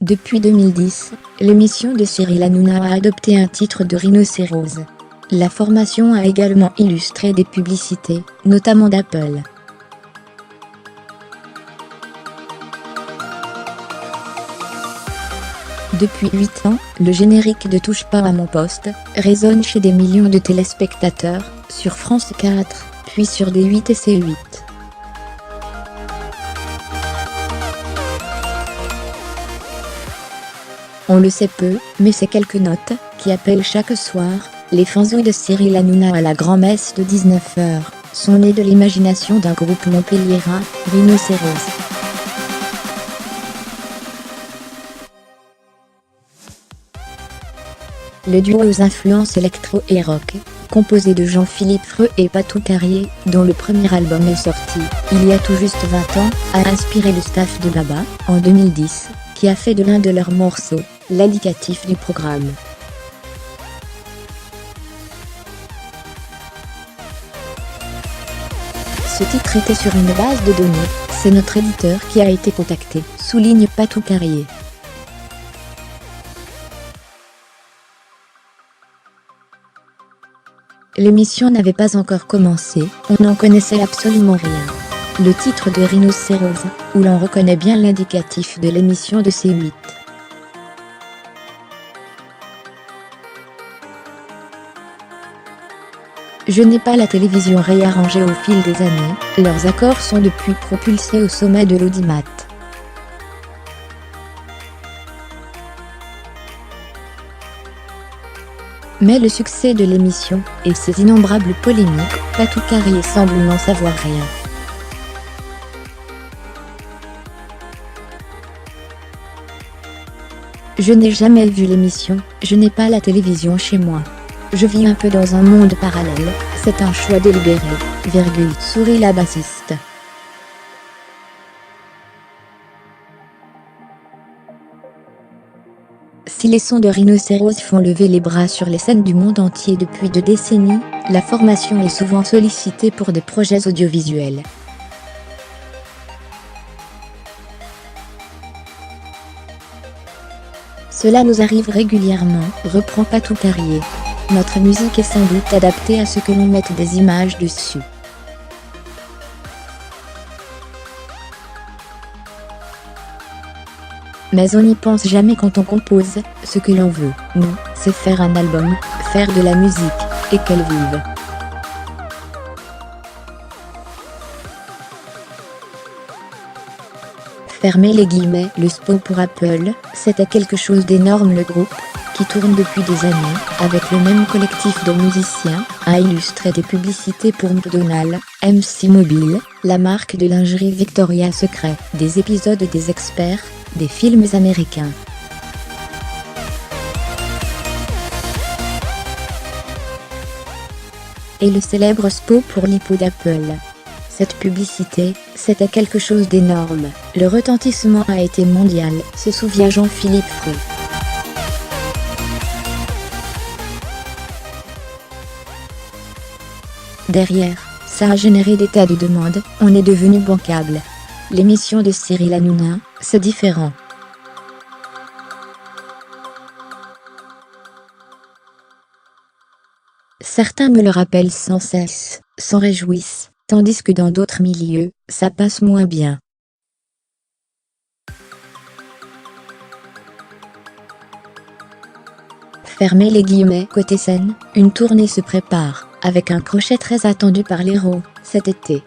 Depuis 2010, l'émission de Cyril Hanouna a adopté un titre de rhinocérose. La formation a également illustré des publicités, notamment d'Apple. Depuis 8 ans, le générique de Touche pas à mon poste résonne chez des millions de téléspectateurs, sur France 4, puis sur D8 et C8. On le sait peu, mais ces quelques notes, qui appellent chaque soir, les fanzouilles de Cyril Hanouna à la grand-messe de 19h, sont nées de l'imagination d'un groupe montpelliérain, Rhinocérose. Le duo aux influences électro et rock, composé de Jean-Philippe Freux et Patou Carrier, dont le premier album est sorti, il y a tout juste 20 ans, a inspiré le staff de Baba, en 2010, qui a fait de l'un de leurs morceaux, l'indicatif du programme. Ce titre était sur une base de données, c'est notre éditeur qui a été contacté, souligne Patou Carrier. L'émission n'avait pas encore commencé, on n'en connaissait absolument rien. Le titre de Rhinocérose, où l'on reconnaît bien l'indicatif de l'émission de C8. Je n'ai pas la télévision réarrangée au fil des années, leurs accords sont depuis propulsés au sommet de l'audimat. Mais le succès de l'émission, et ses innombrables polémiques, Patou Carrier semble n'en savoir rien. Je n'ai jamais vu l'émission, je n'ai pas la télévision chez moi. Je vis un peu dans un monde parallèle, c'est un choix délibéré, sourit la bassiste. Si les sons de Rhinocérose font lever les bras sur les scènes du monde entier depuis 2 décennies, la formation est souvent sollicitée pour des projets audiovisuels. Cela nous arrive régulièrement, reprend Patou Carrier. Notre musique est sans doute adaptée à ce que l'on mette des images dessus. Mais on n'y pense jamais quand on compose, ce que l'on veut, nous, c'est faire un album, faire de la musique, et qu'elle vive. Fermez les guillemets, le SPO pour Apple, c'était quelque chose d'énorme. Le groupe, qui tourne depuis des années, avec le même collectif de musiciens, a illustré des publicités pour McDonald's, MC Mobile, la marque de lingerie Victoria's Secret, des épisodes des Experts, des films américains. Et le célèbre SPO pour l'hippo d'Apple. Cette publicité, c'était quelque chose d'énorme. Le retentissement a été mondial, se souvient Jean-Philippe Freux. Derrière, ça a généré des tas de demandes, on est devenu bancable. L'émission de Cyril Hanouna, c'est différent. Certains me le rappellent sans cesse, s'en réjouissent, tandis que dans d'autres milieux, ça passe moins bien. Fermez les guillemets. Côté scène, une tournée se prépare, avec un crochet très attendu par l'Hérault, cet été.